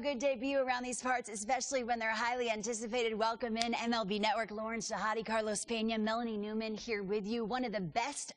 good debut around these parts, especially when they're highly anticipated. Welcome in MLB Network, Lauren Shahadi, Carlos Pena, Melanie Newman here with you. One of the best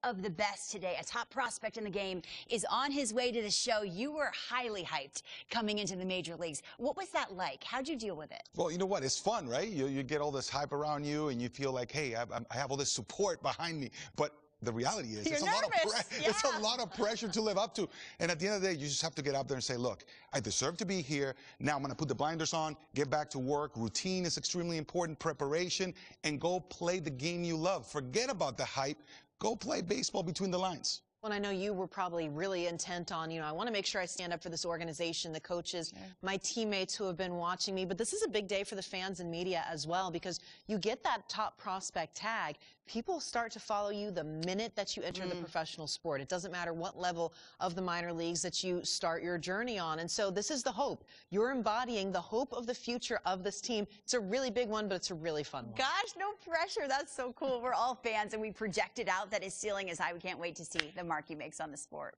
today, a top prospect in the game, is on his way to the show. You were highly hyped coming into the major leagues. What was that like? How'd you deal with it? Well, you know what? It's fun, right? You get all this hype around you, and you feel like, hey, I have all this support behind me. But the reality is, it's a lot of pressure to live up to. And at the end of the day, you just have to get out there and say, look, I deserve to be here. Now I'm going to put the blinders on, get back to work. Routine is extremely important, preparation, and go play the game you love. Forget about the hype. Go play baseball between the lines. Well, I know you were probably really intent on, I want to make sure I stand up for this organization, the coaches, my teammates who have been watching me. But this is a big day for the fans and media as well, because you get that top prospect tag. People start to follow you the minute that you enter the professional sport. It doesn't matter what level of the minor leagues that you start your journey on. And so this is the hope. You're embodying the hope of the future of this team. It's a really big one, but it's a really fun one. Gosh, no pressure. That's so cool. We're all fans, and we projected out that his ceiling is high. We can't wait to see the mark he makes on the sport.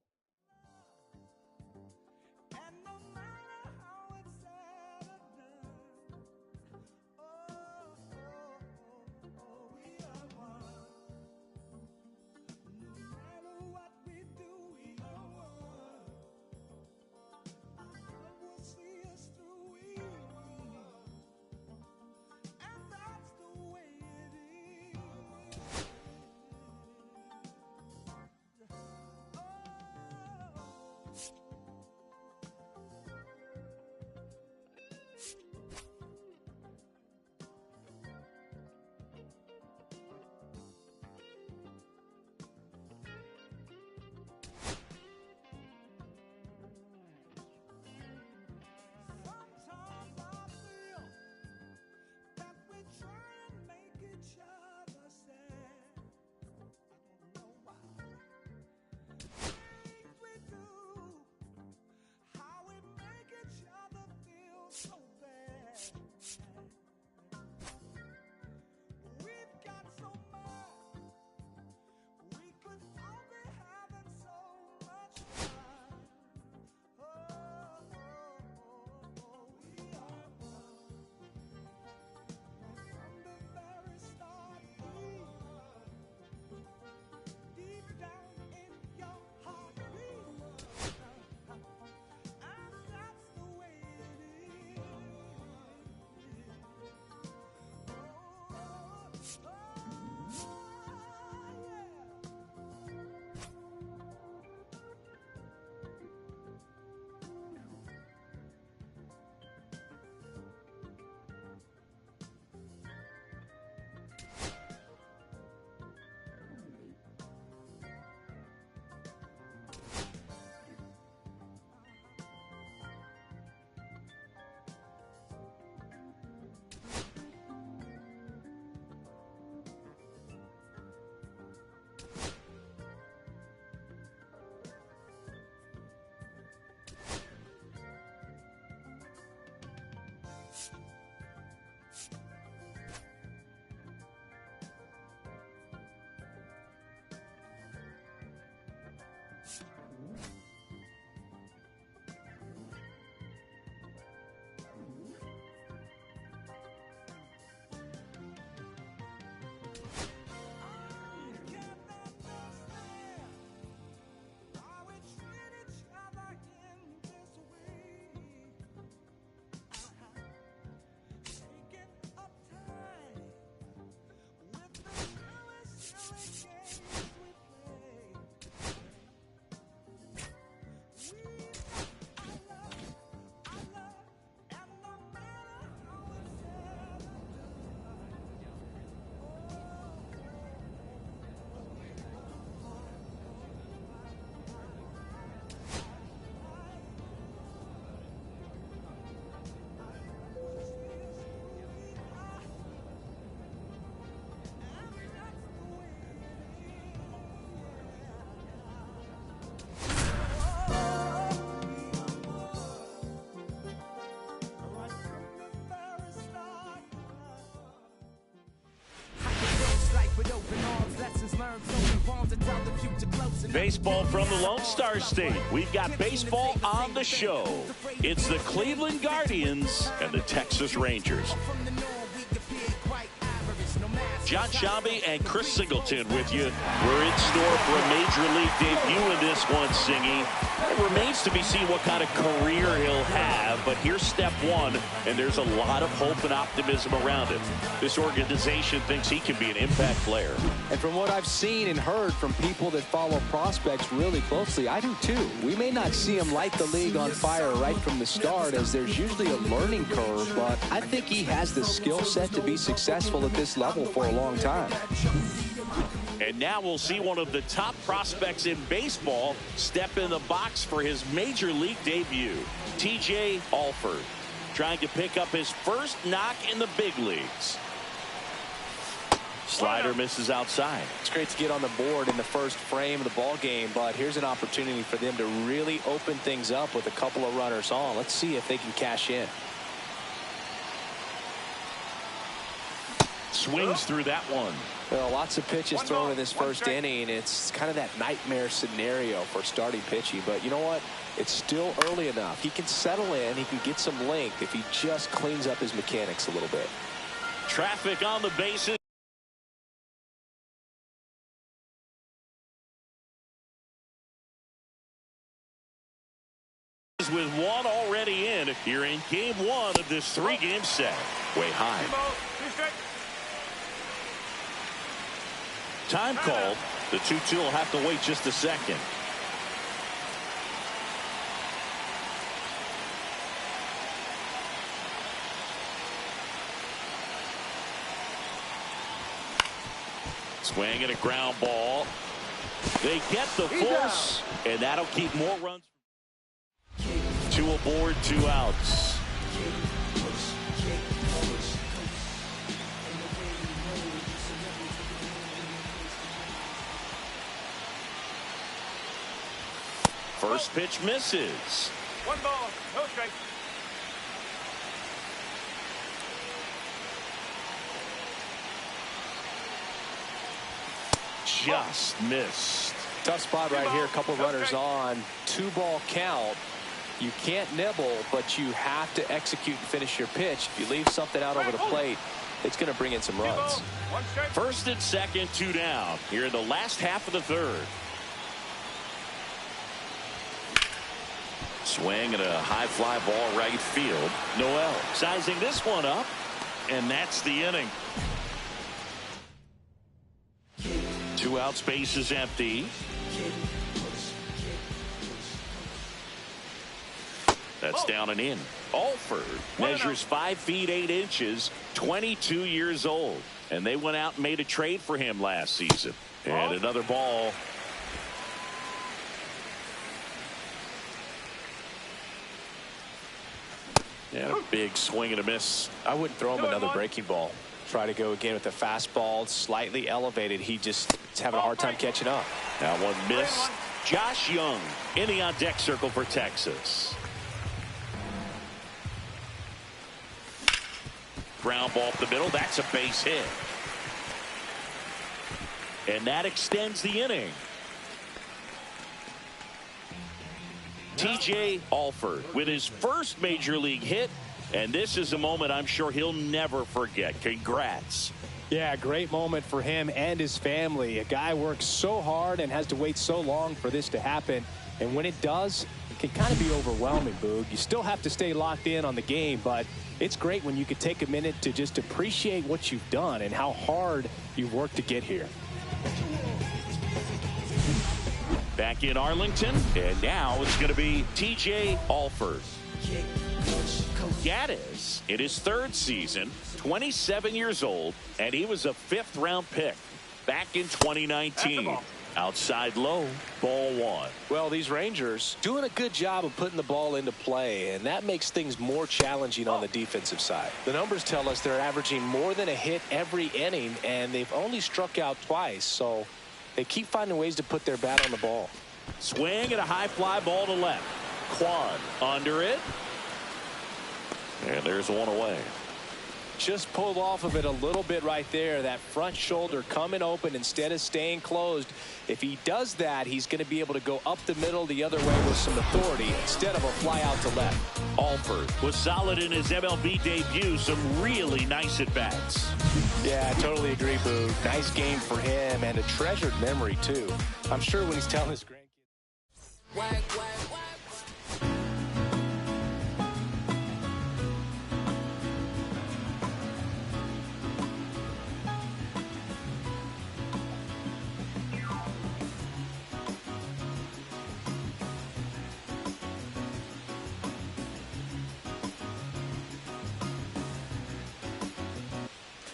With open arms, lessons learned, so informed to tell the future close enough. Baseball from the Lone Star State. We've got baseball on the show. It's the Cleveland Guardians and the Texas Rangers. John Shambi and Chris Singleton with you. We're in store for a Major League debut in this one, Singy. It remains to be seen what kind of career he'll have, but here's step one, and there's a lot of hope and optimism around him. This organization thinks he can be an impact player. And from what I've seen and heard from people that follow prospects really closely, I do too. We may not see him light the league on fire right from the start, as there's usually a learning curve, but I think he has the skill set to be successful at this level for a long time. And now we'll see one of the top prospects in baseball step in the box for his Major League debut. TJ Alford trying to pick up his first knock in the big leagues. Slider misses outside. It's great to get on the board in the first frame of the ball game, but here's an opportunity for them to really open things up with a couple of runners on. Let's see if they can cash in. Swings through that one. Well, lots of pitches thrown in this first inning. It's kind of that nightmare scenario for starting pitching, but you know what? It's still early enough. He can settle in. He can get some length if he just cleans up his mechanics a little bit. Traffic on the bases. With one already in here in game one of this three-game set. Way high. Time called. The 2-2 will have to wait just a second. Swing and a ground ball. They get the force, and that'll keep more runs. 2 aboard, 2 outs. First pitch misses. 1 ball, no strike. Just missed. Tough spot right here. A couple runners on. 2-ball count. You can't nibble, but you have to execute and finish your pitch. If you leave something out over the plate, it's going to bring in some runs. First and second, 2 down here in the last half of the third. Swing and a high fly ball right field. Noel sizing this one up, and that's the inning. 2 outs, base is empty. That's down and in. Alford measures 5 feet 8 inches, 22 years old. And they went out and made a trade for him last season. And another ball. And a big swing and a miss. I wouldn't throw him another breaking ball. Try to go again with the fastball, slightly elevated. He just is having a hard time catching up. That one missed. Josh Young in the on-deck circle for Texas. Ground ball up the middle. That's a base hit. And that extends the inning. TJ Alford with his first major league hit. And this is a moment I'm sure he'll never forget. Congrats. Yeah, great moment for him and his family. A guy works so hard and has to wait so long for this to happen. And when it does, it can kind of be overwhelming, Boog. You still have to stay locked in on the game, but it's great when you could take a minute to just appreciate what you've done and how hard you've worked to get here. Back in Arlington, and now it's going to be TJ Alford. Gaddis in his 3rd season, 27 years old, and he was a 5th-round pick back in 2019. Outside low, ball 1. Well, these Rangers doing a good job of putting the ball into play, and that makes things more challenging on the defensive side. The numbers tell us they're averaging more than a hit every inning, and they've only struck out twice, so they keep finding ways to put their bat on the ball. Swing and a high fly ball to left. Quan under it. And there's one away. Just pulled off of it a little bit right there. That front shoulder coming open instead of staying closed. If he does that, he's going to be able to go up the middle the other way with some authority instead of a fly out to left. Alford was solid in his MLB debut. Some really nice at-bats. Yeah, I totally agree, Boo. Nice game for him and a treasured memory, too. I'm sure when he's telling his grandkids.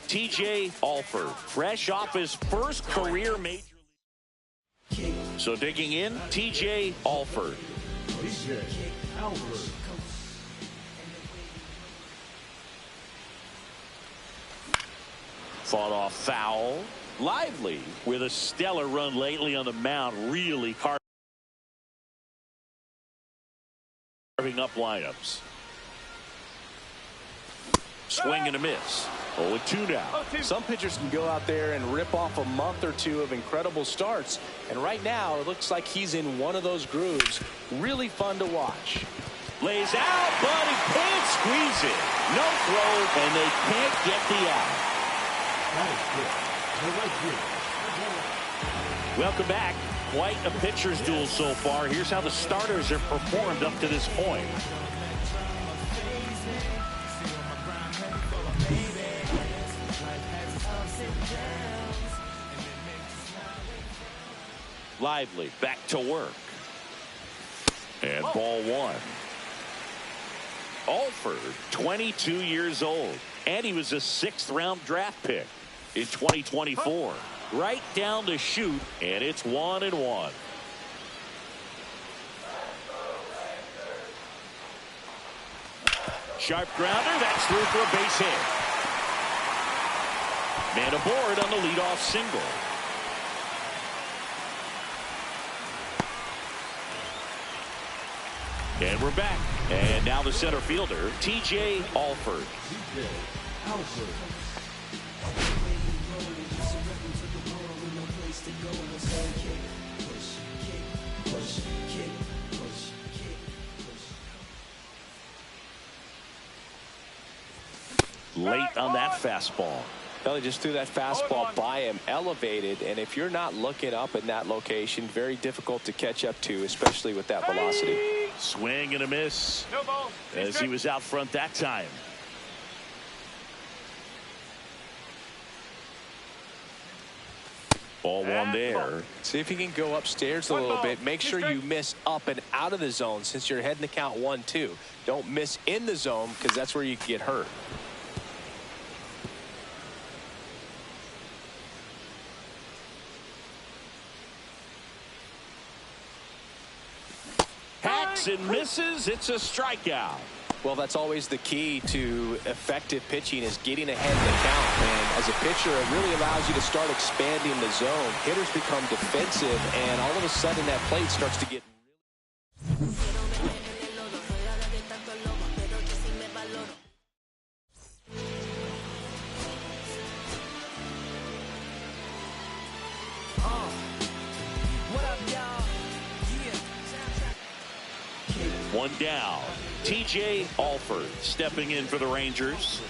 TJ Alford, fresh off his first career major league. So digging in, TJ Alford. Fought off foul. Lively with a stellar run lately on the mound. Really carving up lineups. Swing and a miss. 0-2 now. Some pitchers can go out there and rip off a month or two of incredible starts. And right now, it looks like he's in one of those grooves. Really fun to watch. Lays out, but he can't squeeze it. No throw, and they can't get the out. Welcome back. Quite a pitcher's duel so far. Here's how the starters have performed up to this point. Lively back to work. And ball one. Alford, 22 years old. And he was a 6th-round draft pick in 2024. Right down the chute, and it's 1-1. Sharp grounder, that's through for a base hit. Man aboard on the leadoff single. And we're back. And now the center fielder, TJ Alford. Late on that fastball. Well, he just threw that fastball by him, elevated, and if you're not looking up in that location, very difficult to catch up to, especially with that velocity. Swing and a miss as he was out front that time. Ball one there. See if you can go upstairs a little bit. Make sure you miss up and out of the zone since you're heading to count 1-2. Don't miss in the zone because that's where you can get hurt. Hacks and misses. It's a strikeout. Well, that's always the key to effective pitching is getting ahead in the count. And as a pitcher, it really allows you to start expanding the zone. Hitters become defensive, and all of a sudden that plate starts to get one down. TJ Alford stepping in for the Rangers.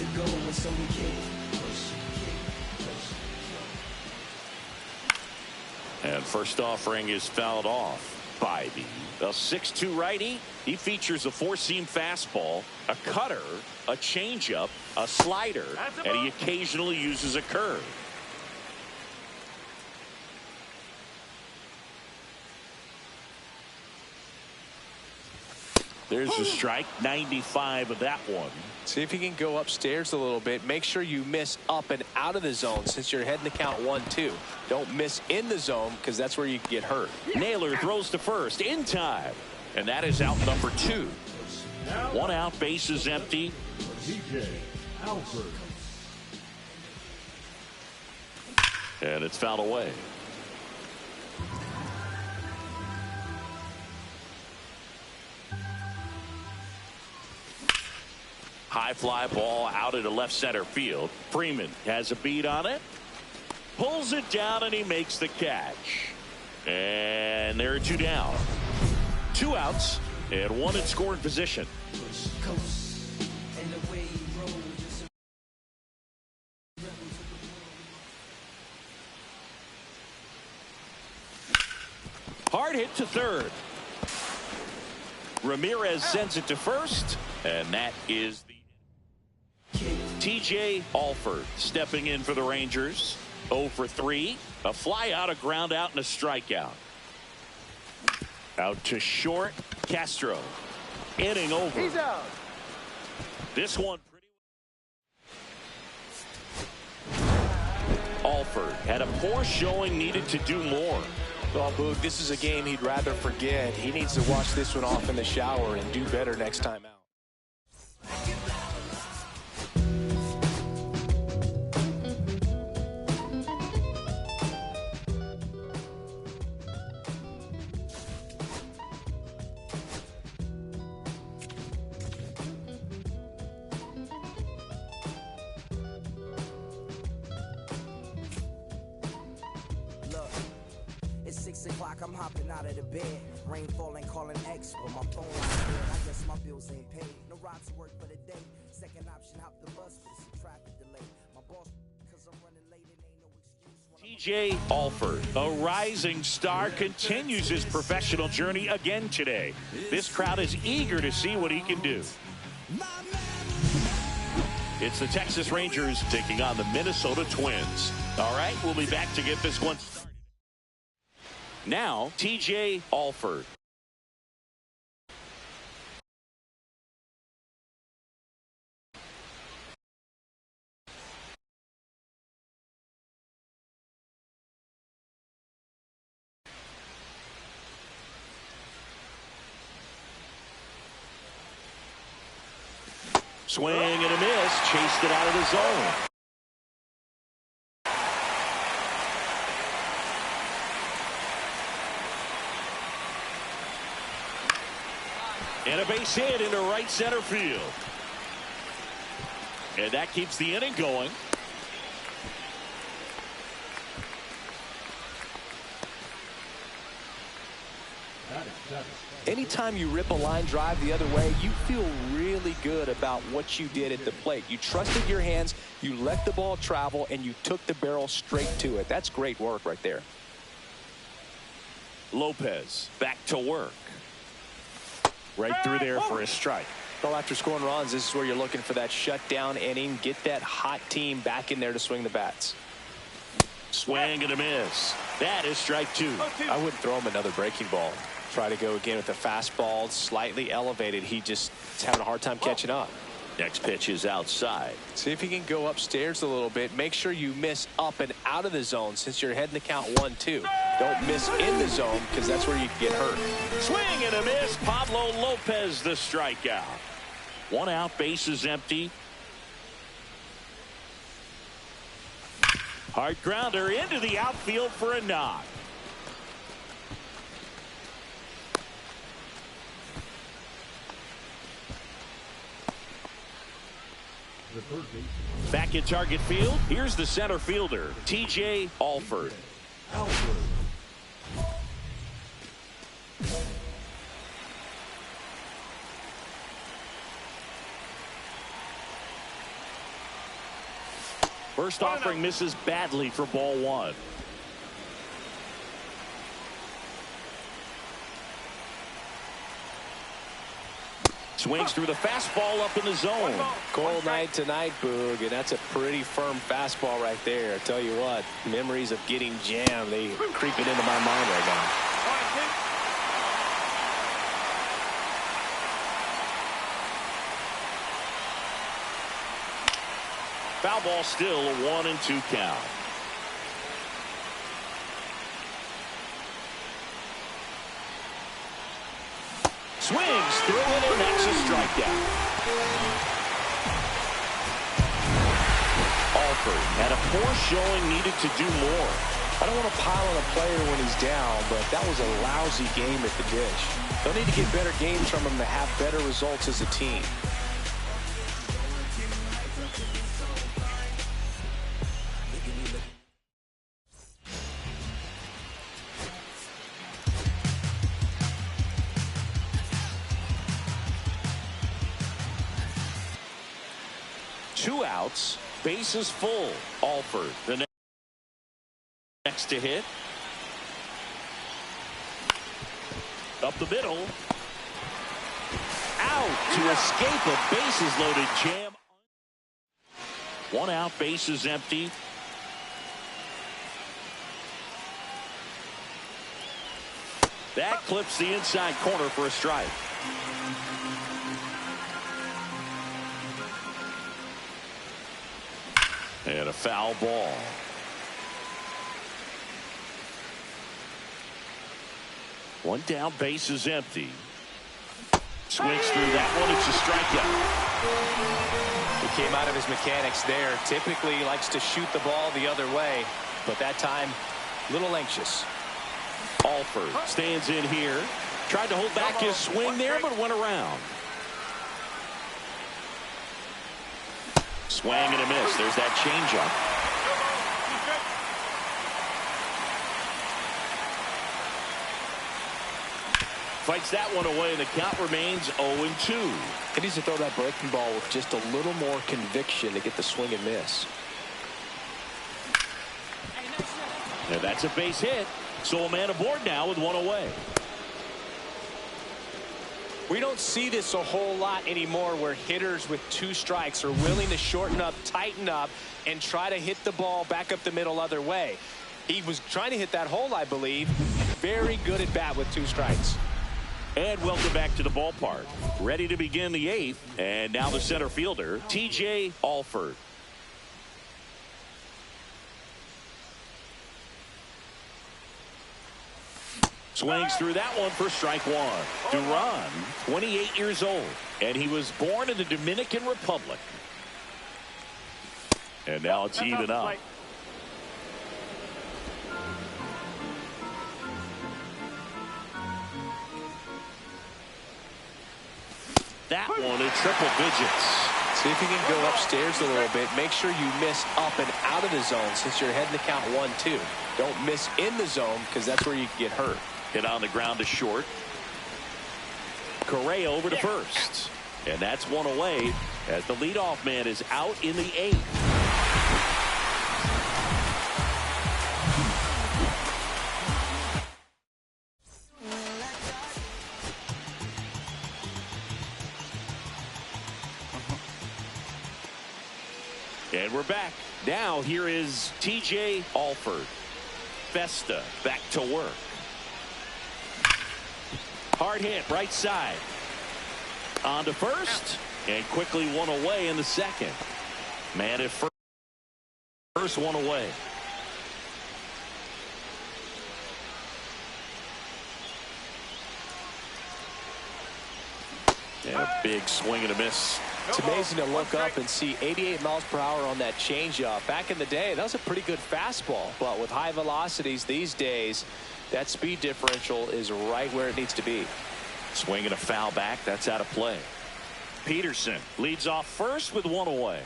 to go, and so we kick. And first offering is fouled off by the 6'2" righty. He features a four-seam fastball, a cutter, a changeup, a slider, and he occasionally uses a curve. There's a strike, 95 of that one. See if you can go upstairs a little bit. Make sure you miss up and out of the zone since you're heading to count 1-2. Don't miss in the zone because that's where you can get hurt. Naylor throws to first in time. And that is out number 2. 1 out, bases empty. And it's fouled away. High fly ball out into left center field. Freeman has a beat on it. Pulls it down and he makes the catch. And there are 2 down. 2 outs and 1 in scoring position. Hard hit to third. Ramirez sends it to first, and that is the TJ Alford stepping in for the Rangers. 0 for 3. A fly out, a ground out, and a strikeout. Out to short. Castro. Inning over. He's out. This one pretty. Alford had a poor showing, needed to do more. Well, Boog, this is a game he'd rather forget. He needs to wash this one off in the shower and do better next time out. It's 6 o'clock, I'm hopping out of the bed. Rain falling, calling X, but my phone is dead. I guess my bills ain't paid. No ride to work for the day. Second option, hop the bus, but it's a traffic delay. My boss, because I'm running late, it ain't no excuse. TJ Alford, a rising star, continues his professional journey again today. This crowd is eager to see what he can do. It's the Texas Rangers taking on the Minnesota Twins. All right, we'll be back to get this one started. Now, TJ Alford. Swing and a miss, chased it out of the zone. And a base hit into right center field. And that keeps the inning going. Anytime you rip a line drive the other way, you feel really good about what you did at the plate. You trusted your hands, you let the ball travel, and you took the barrel straight to it. That's great work right there. Lopez back to work. Right through there for a strike. Well, after scoring runs, this is where you're looking for that shutdown inning. Get that hot team back in there to swing the bats. Swing and a miss. That is strike 2. I wouldn't throw him another breaking ball. Try to go again with the fastball, slightly elevated. He just is having a hard time catching up. Next pitch is outside. See if you can go upstairs a little bit. Make sure you miss up and out of the zone since you're heading to count 1-2. Don't miss in the zone because that's where you can get hurt. Swing and a miss. Pablo Lopez the strikeout. 1 out, bases empty. Hard grounder into the outfield for a knock. Back in target field, here's the center fielder, TJ Alford. First offering misses badly for ball one. Swings through the fastball up in the zone. Cold night tonight, Boog, and that's a pretty firm fastball right there. I tell you what, memories of getting jammed, they creeping into my mind right now. Foul ball, still a 1-2 count. Swings through it, and that's a strikeout. Alford had a poor showing, needed to do more. I don't want to pile on a player when he's down, but that was a lousy game at the dish. They'll need to get better games from him to have better results as a team. Two outs, bases full. Alford, the next to hit. Up the middle. Out to escape a bases loaded jam. 1 out, bases empty. That clips the inside corner for a strike. And a foul ball. One down, base is empty. Swings through that one. It's a strikeout. He came out of his mechanics there. Typically he likes to shoot the ball the other way, but that time a little anxious. Alford stands in here. Tried to hold back his swing there, but went around. Swing and a miss. There's that changeup. Fights that one away, and the count remains 0-2. He needs to throw that breaking ball with just a little more conviction to get the swing and miss. And that's a base hit. So a man aboard now with one away. We don't see this a whole lot anymore where hitters with 2 strikes are willing to shorten up, tighten up, and try to hit the ball back up the middle other way. He was trying to hit that hole, I believe. Very good at bat with 2 strikes. And welcome back to the ballpark. Ready to begin the 8th. And now the center fielder, TJ Alford. Swings through that one for strike 1. Duran, 28 years old, and he was born in the Dominican Republic. And now it's even up. That one in triple digits. See if you can go upstairs a little bit. Make sure you miss up and out of the zone since you're heading to count 1-2. Don't miss in the zone because that's where you can get hurt. Hit on the ground to short. Correa over to first. And that's one away as the leadoff man is out in the 8th. And we're back. Now here is TJ Alford. Festa back to work. Hard hit, right side. On to first, and quickly one away in the second. Man at first, one away. And a big swing and a miss. It's amazing to look up and see 88 miles per hour on that changeup. Back in the day, that was a pretty good fastball. But with high velocities these days, that speed differential is right where it needs to be. Swing and a foul back. That's out of play. Peterson leads off first with one away.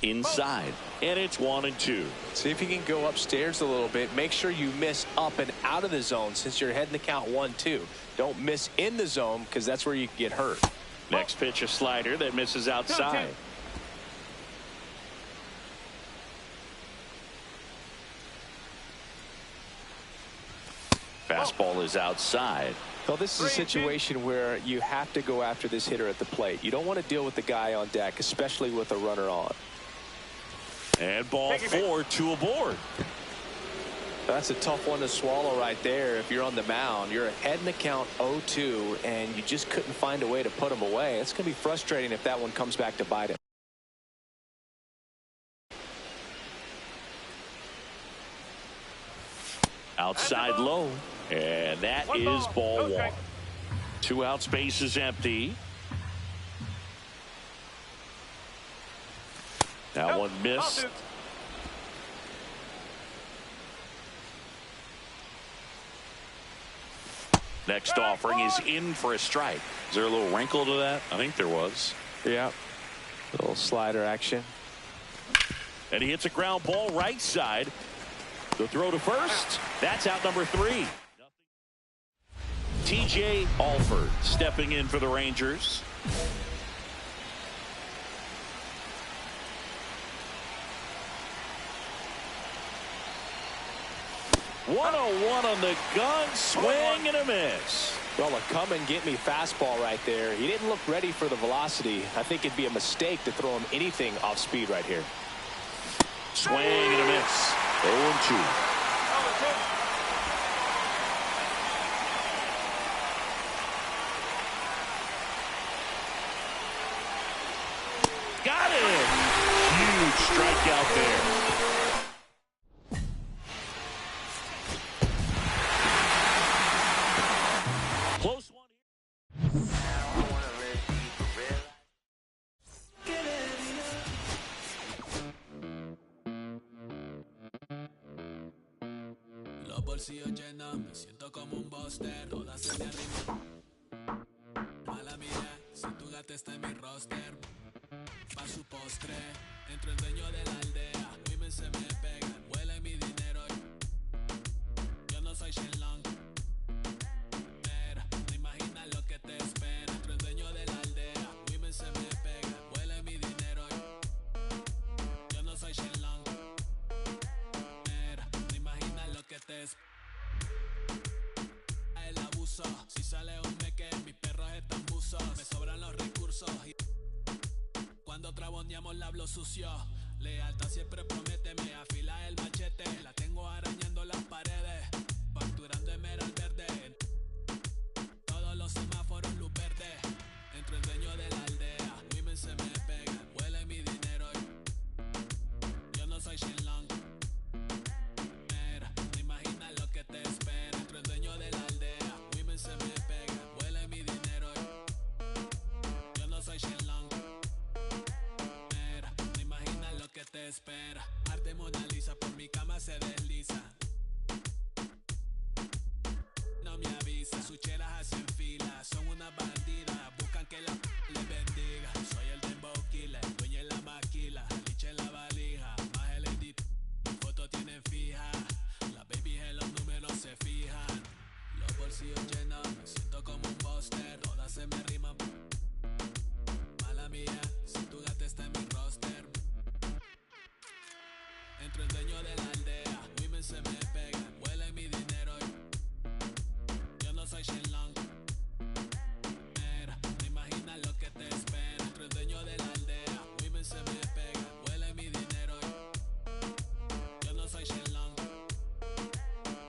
Inside, and it's 1-2. See if you can go upstairs a little bit. Make sure you miss up and out of the zone since you're heading to count 1-2. Don't miss in the zone because that's where you can get hurt. Next pitch, a slider that misses outside. Fastball is outside. Well, this is a situation where you have to go after this hitter at the plate. You don't want to deal with the guy on deck, especially with a runner on. And ball 4, 2 aboard. That's a tough one to swallow right there. If you're on the mound, you're ahead in the count 0-2, and you just couldn't find a way to put him away. It's going to be frustrating if that one comes back to bite him. Outside low, and that is ball 1. 2 outs, base is empty. That one missed. Next offering is in for a strike. Is there a little wrinkle to that? I think there was. Yeah. A little slider action. And he hits a ground ball right side. The throw to first. That's out number 3. TJ Alford stepping in for the Rangers. One on the gun, swing and a miss. Well, a come and get me fastball right there. He didn't look ready for the velocity. I think it'd be a mistake to throw him anything off speed right here. Swing and a miss. 0-2. Got it. Huge strikeout there. Close one Los bolsillos llenos, me siento como un buster, todas se me arriman. Mala mía, si tu gata está en mi roster, pa' su postre, entro el dueño de la aldea, women se me pegan, huele mi dinero, yo no soy Shenlong. Pero, no imaginas lo que te espera, entro el dueño de la aldea, women se me pegan, huele mi dinero, yo no soy Shenlong. Pero, no imaginas lo que te espera. El abuso, si sale un meque, mis perros están buzos, me sobran los recursos y cuando traboneamos la hablo sucio. Lealtad siempre promete, me afila el machete, la tengo arañando las paredes, facturando emerald verde, todos los semáforos luz verde, entro el dueño de la aldea, women se me pegan, huele mi dinero, yo no soy Shenlong. Mira, no imaginas lo que te espera, entro el dueño de la aldea, women se me pegan, huele mi dinero, yo no soy Shenlong. Mira, no imaginas lo que te espera, arte Mona Lisa por mi cama se desliza. No me avisa, sus chelas hacen fila, son unas bandidas, buscan que la les bendiga. Soy el dembow killer, dueño en la maquila, liche en la valija, más el edit, fotos tienen fija, las babies en los números se fijan. Los bolsillos llenos, me siento como un buster, todas se me riman. Mala mía, si tu gata está en mi roster. Entro el dueño de la aldea, women se me pegan, huele mi dinero, yo no soy Shenlong. Mira, no imaginas lo que te espera, entro el dueño de la aldea, women se me pegan, huele mi dinero, yo no soy Shenlong.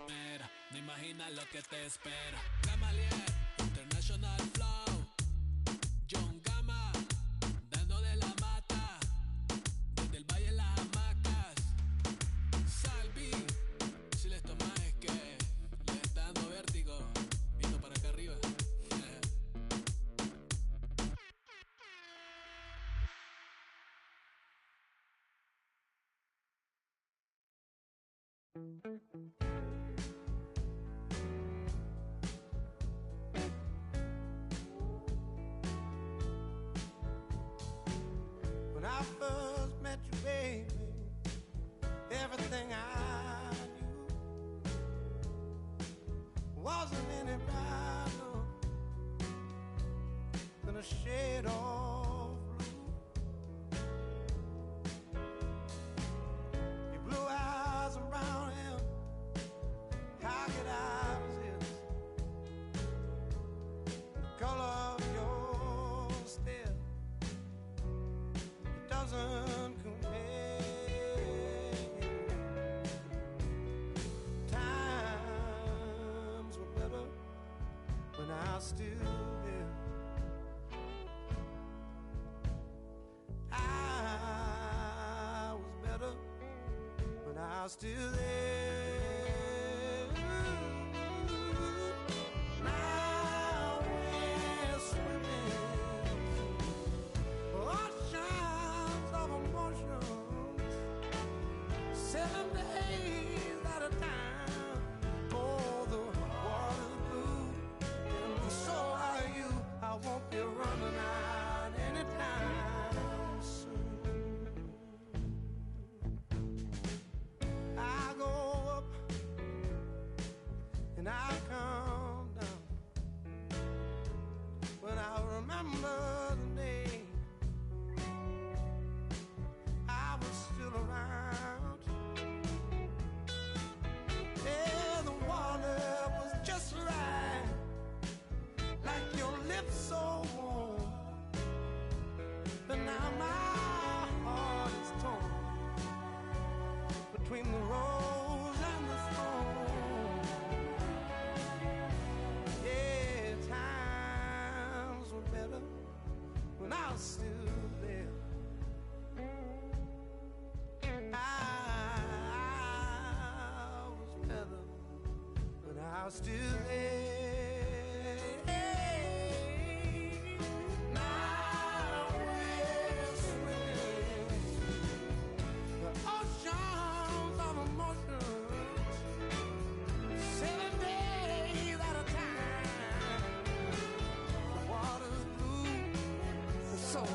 Mira, no imaginas lo que te espera. Gamaliel, International Flow, John Gama, dando de la mata, desde el valle en las hamacas. Salvi, si les tomas es que les está dando vértigo, viendo para acá arriba. When I first met you, baby, everything I knew wasn't any brighter than a shade of blue. Your blue eyes around him, how could I resist? doesn't compare. Times were better when I was still there. I was better when I was still there. Now we're swimming oceans of emotions, 7 days at a time. Oh, the water's blue, and so are you. I won't be running out anytime soon. I go up and I come down, but I remember the day I was still around. Yeah, the water was just right, like your lips so warm. But now my heart is torn between the rose and the thorn. Yeah, times were better when I was still there. I was better when I was still there. Now we're swimming the oceans of emotions, 7 days at a time. The water's blue, and so are you.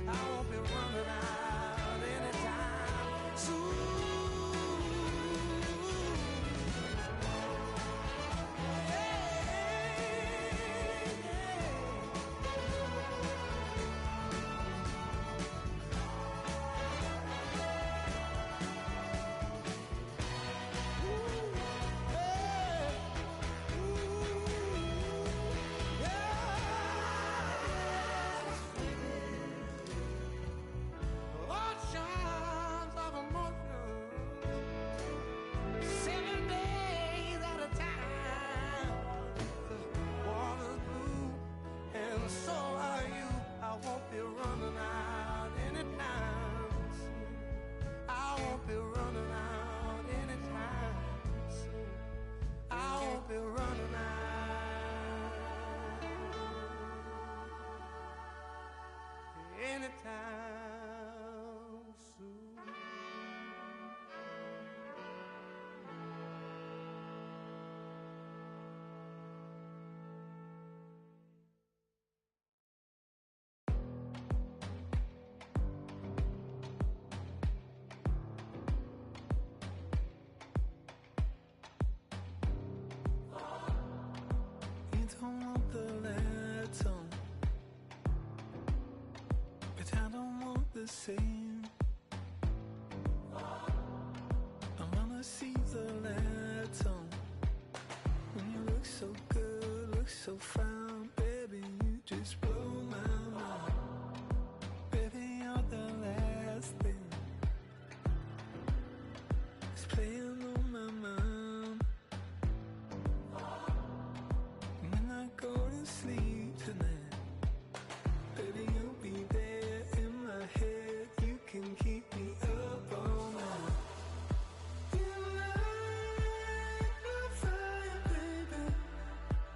I won't be running out anytime soon. Oceans of emotions, 7 days at a time. The water's blue, and so are you. I won't be running out anytime soon. I won't be running out anytime soon. I won't be running out anytime soon. You don't want the lights on, but I don't want the same. I wanna see the lights on. When you look so good, look so fine, baby, you just blow my mind. Baby, you're the last thing that's playing on my mind. When I go to sleep tonight, baby, you'll be there in my head. You can keep me up all night. You light my fire, baby.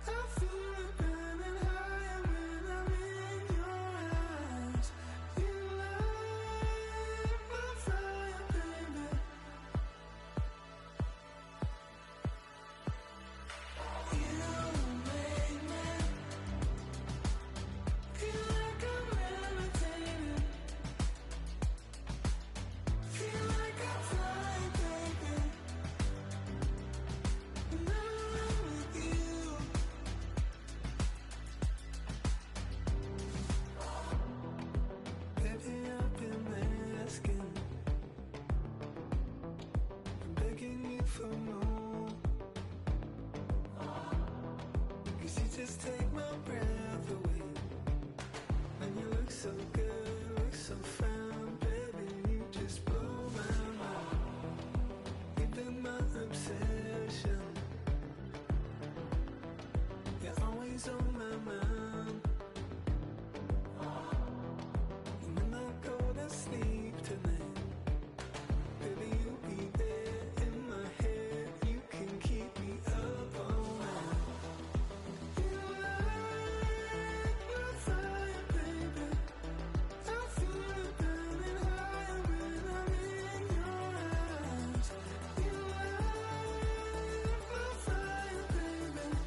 I feel it burning higher when I'm in your eyes. You light my fire, baby. You make me feel like I'm levitating. Feel like I'm flying, baby. When I'm with you. Baby, I've been asking, I'm begging you for more. 'Cause you just take my breath away. When you look so good, look so fine, always on my mind. And when I go to sleep tonight, baby, you'll be there in my head. You can keep me up all night. You light my fire, baby. I feel it burning higher when I'm in your eyes. You light my fire, baby.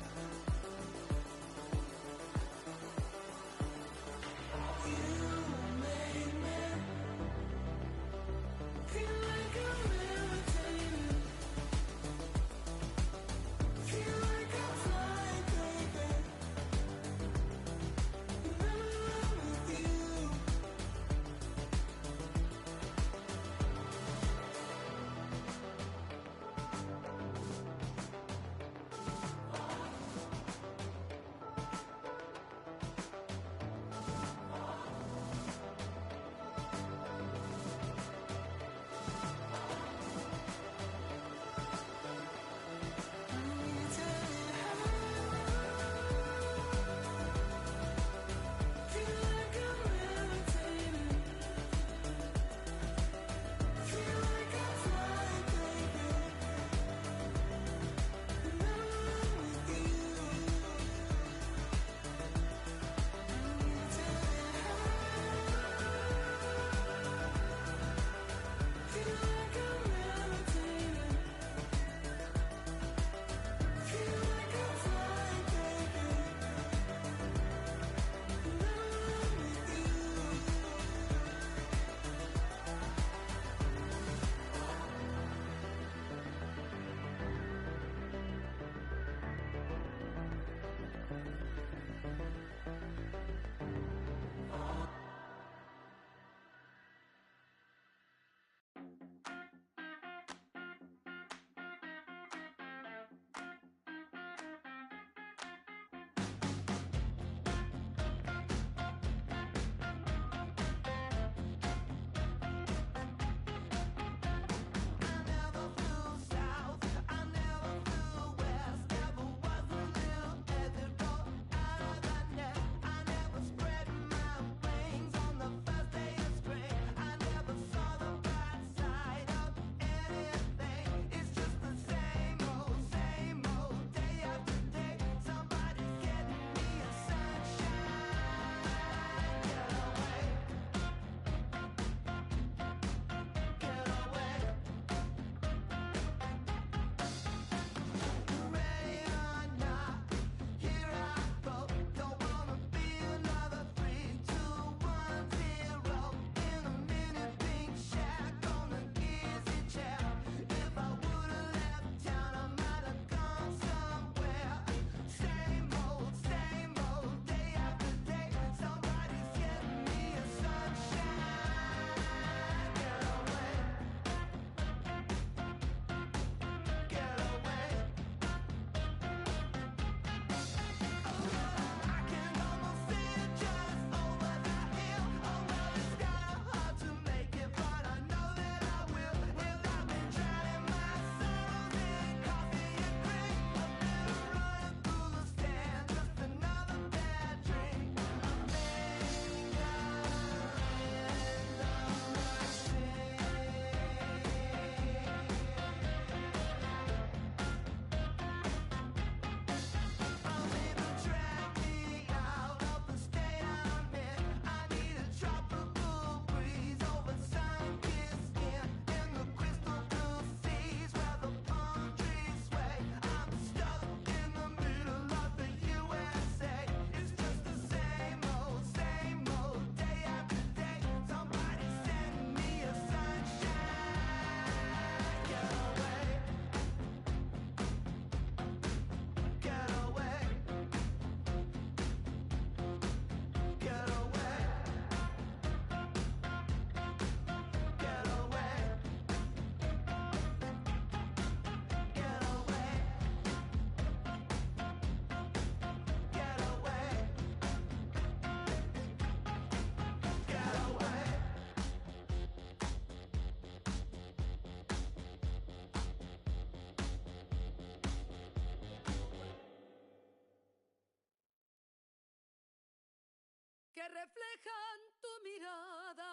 reflejan tu mirada,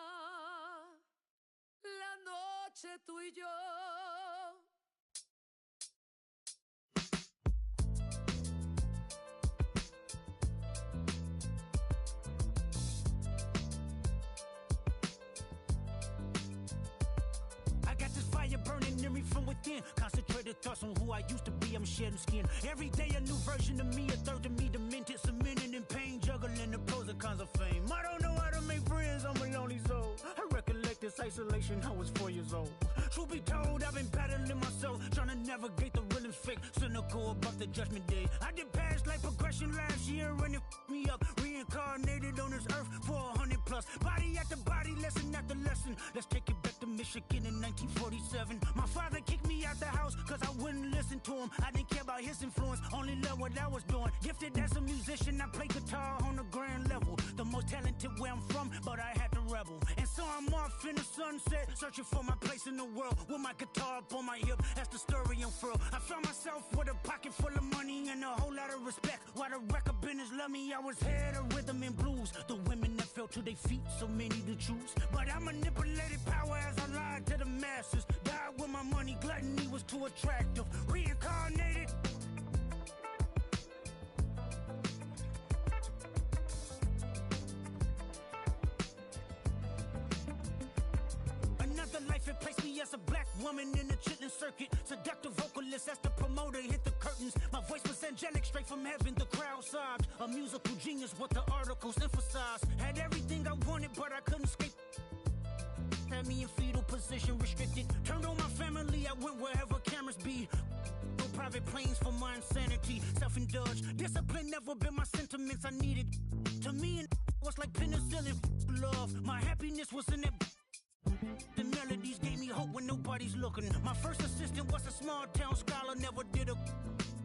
la noche tú y yo. I got this fire burning in me from within. Concentrated thoughts on who I used to be. I'm shedding skin. Every day a new version of me, a third of me demented, cemented in pain, juggling the pros and cons of fame. I don't know how to make friends, I'm a lonely soul. I recollect this isolation, I was 4 years old. Truth be told, I've been battling myself, trying to navigate the real and fake, cynical about the judgment day. I did past life progression last year and it f***ed me up. Reincarnated on this earth for 100 plus. Body after body, lesson after lesson. Let's take it back to Michigan in 1947. My father kicked me out the house cause I wouldn't listen to him. I didn't care about his influence, only loved what I was doing. Gifted as a musician, I play guitar on the grand level. The most talented where I'm from, but I had to rebel. And so I'm off in the sunset, searching for my place in the world. With my guitar up on my hip, that's the story unfurled. I found myself with a pocket full of money and a whole lot of respect. While the record business loved me, I was head of rhythm and blues. The women that fell to their feet, so many to choose. But I manipulated power as I lied to the masses. Died with my money, gluttony was too attractive. Reincarnated. Another life, it placed me as a black woman in the chitlin circuit. Seductive vocalist as the promoter hit the curtains. My voice was angelic, straight from heaven, the crowd sobbed. A musical genius, what the articles emphasized. Had everything I wanted, but I couldn't escape. Had me in fetal position, restricted. Turned on my family, I went wherever cameras be. No private planes for my insanity. Self-indulged, discipline never been my sentiments I needed. To me, it was like penicillin, love. My happiness was in that. The melodies gave me hope when nobody's looking. My first assistant was a small town scholar, never did a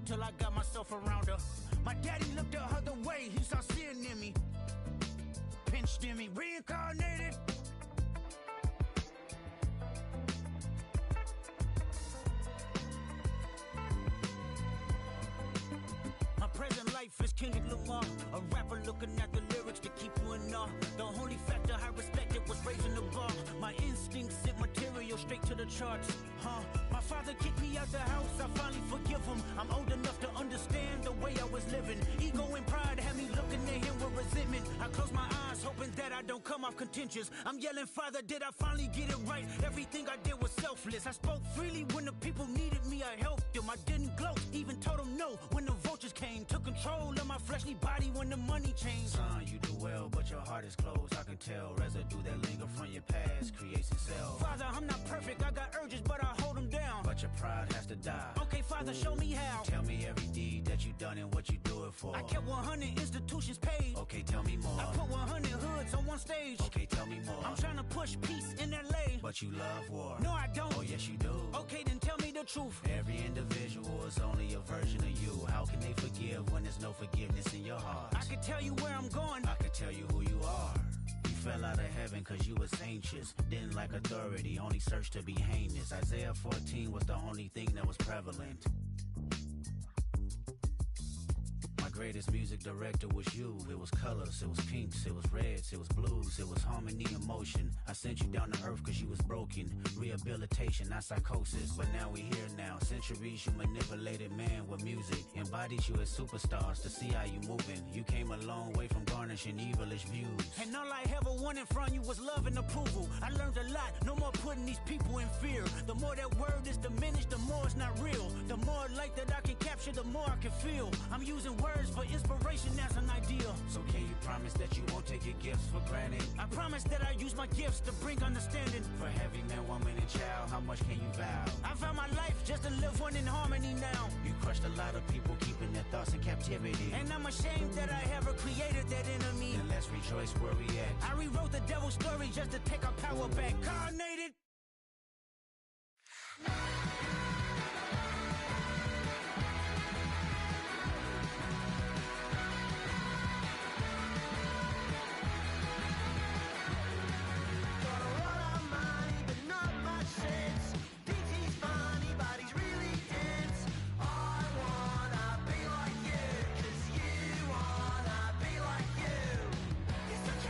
till I got myself around her. My daddy looked the other way, he saw sin in me. Pinched in me, reincarnated. My present life is Kendrick Lamar, a rapper looking at the lyrics to keep you in awe. The only factor I respected was raising the bar. My instincts sent material straight to the charts. My father kicked me out the house, I finally forgive him. I'm old enough to understand the way I was living. Ego and pride had me looking at him with resentment. I close my eyes, hoping that I don't come off contentious. I'm yelling, Father, did I finally get it right? Everything I did was selfless. I spoke freely when the people needed me, I helped them. I didn't gloat, even told them no when the vultures came. Took control of my fleshly body when the money changed. Son, you do well, but your heart is closed. I can tell residue that linger from your past creates itself. Father, I'm not perfect, I got urges, but I hold them down. But your pride has to die. Okay, Father, show me how. Tell me every deed that you done and what you do it for. I kept 100 institutions paid. Okay, tell me more. I put 100 hoods on one stage. Okay, tell me more. I'm trying to push peace in LA. But you love war. No, I don't. Oh, yes, you do. Okay, then tell me the truth. Every individual is only a version of you. How can they forgive when there's no forgiveness in your heart? I can tell you where I'm going. I can tell you who you are. You fell out of heaven cause you was anxious. Didn't like authority, only searched to be heinous. Isaiah 14 was the only thing that was prevalent. My greatest music director was you. It was colors, it was pinks, it was reds, it was blues, it was harmony and motion. I sent you down to earth cause you was broken. Rehabilitation, not psychosis. But now we here now. Centuries you manipulated man with music. Embodied you as superstars to see how you moving. You came a long way from garnishing evilish views. And all I ever wanted from you was love and approval. I learned a lot, no more putting these people in fear. The more that word is diminished, the more it's not real. The more light that I can capture, the more I can feel. I'm using words for inspiration as an ideal. So can you promise that you won't take your gifts for granted? I promise that I use my gifts to bring understanding. For every man, woman, and child, how much can you vow? I found my life just to live one in harmony now. You crushed a lot of people, keeping their thoughts in captivity. And I'm ashamed that I ever created that enemy. Then let's rejoice where we at. I rewrote the devil's story just to take our power back. Carnated. Such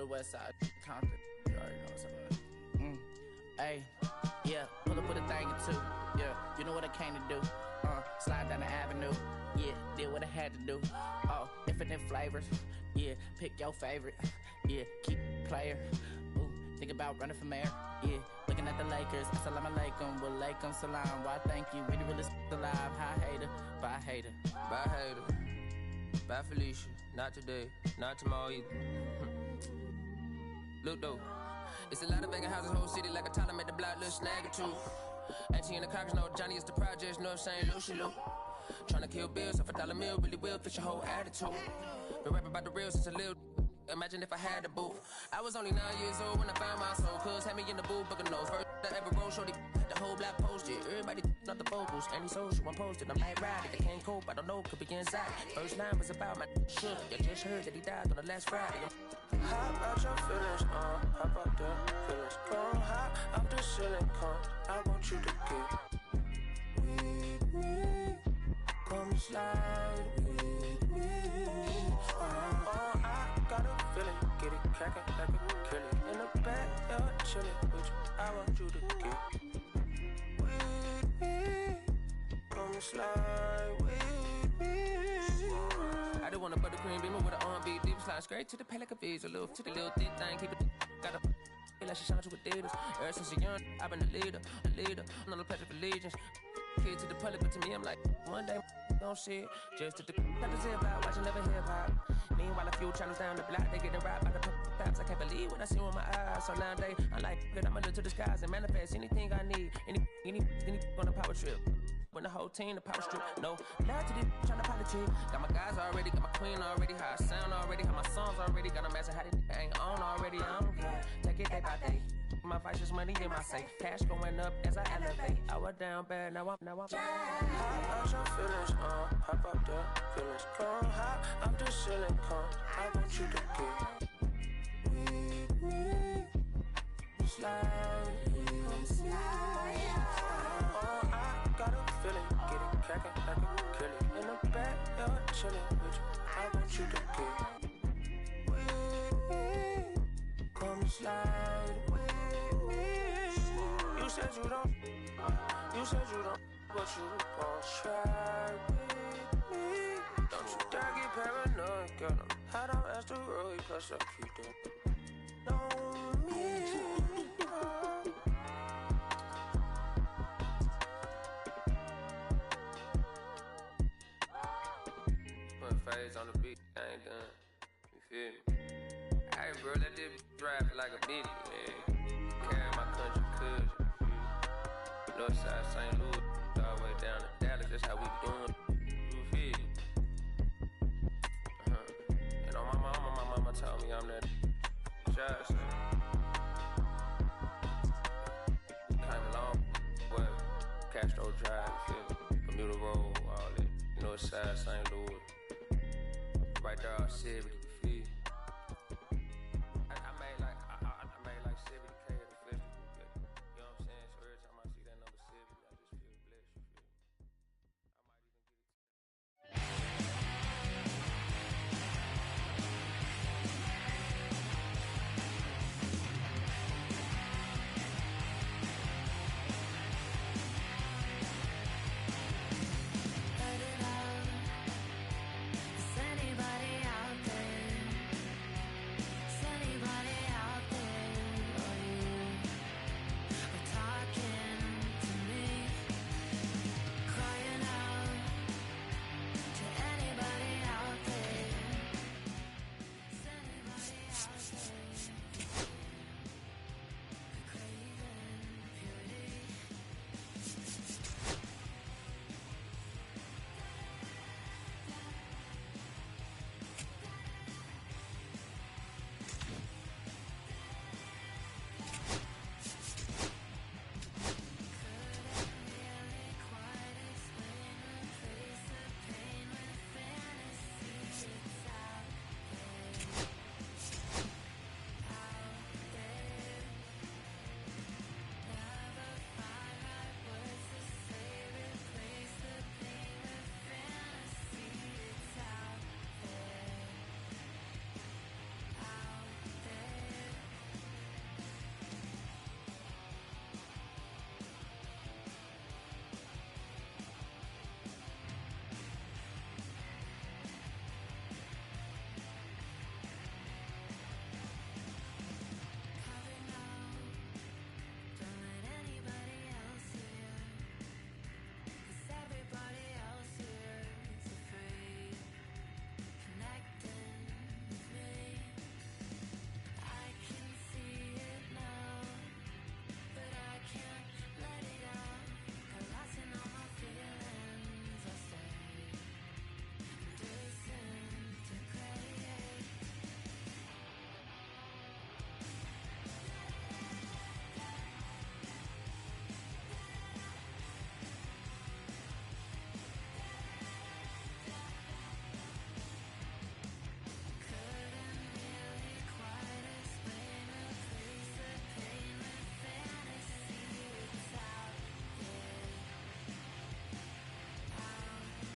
the west side, Compton. You already know what's up. Hey, yeah, pull up with a thing or two. Yeah, you know what I came to do. Slide down the avenue. Yeah, did what I had to do. Oh, infinite flavors. Yeah, pick your favorite. Yeah, keep player. Ooh, think about running for mayor. Yeah, looking at the Lakers. Assalamu alaikum, wa alaikum salam. Why thank you, really alive. Hi hater, bye hater. Bye hater, bye Felicia. Not today, not tomorrow either. Look though, it's a lot of vacant houses, whole city like a toddler made the block, little snag or two. Auntie in the cockers, know Johnny is the projects, know St. Lucia. Tryna kill bills off $1 meal, really will fix your whole attitude. Been rapping about the real since a little. Imagine if I had the booth. I was only 9 years old when I found my soul. Cuz had me in the booth, booking nose. First I ever wrote, shorty, the whole block posted. Everybody not the vocals, any social, I'm posted. I'm like, ride, if I can't cope, I don't know, could be inside. First line was about my shook. You just heard that he died on the last Friday. How about your feelings, how about the feelings? Come high up the ceiling, come, I want you to get with me. Come slide with me. I got a feeling, get it cracking like a kill it. In the back, chillin' with you, I want you to get with me. Come slide with me. I just want a buttercream beamer with an R&B deep slide straight to the pay like a visa, little to the little thick thing, keep it got a feel like she shines with Adidas. Ever since a young, I've been a leader, I'm on the pledge of allegiance. Kid to the public, but to me, I'm like, one day, don't see it. Just to the got the zip out, watching never hip hop. Meanwhile, a few channels down the block, they get the rap by the pops. I can't believe what I see with my eyes. So nowadays, I'm like, good, I'ma look to the skies and manifest anything I need. Any on a power trip. When the whole team, the power strip. No, love to this, tryna politic. Got my guys already, got my queen already, how I sound already, how my songs already. Got them asking how they ain't on already, I don't care. Take it day by day. My vice is money in my safe. Cash going up as I elevate. I was down bad, now I'm How about your feelings, how about the feelings? Come high up the ceiling, come, I want you to get with me. Slide with me. I got a feeling, get it cracking like a kill it. In the back, chillin' with you, I want you to get with me. Come slide with me. You said you don't, but you gon' try with me. Don't you dare get paranoid, girl. I'm hot on asteroid, plus I keep that on me. Put phase on the beat, I ain't done. You feel me? Hey, bro, let this drive like a bitch, man. Carry my country cousin. Northside St. Louis, all the way down to Dallas, that's how we doing. You feel me? And on my mama told me I'm that shot, so. Came along, what? Castro Drive, you feel me? Bermuda Road, all that. Northside St. Louis. Right there, I said,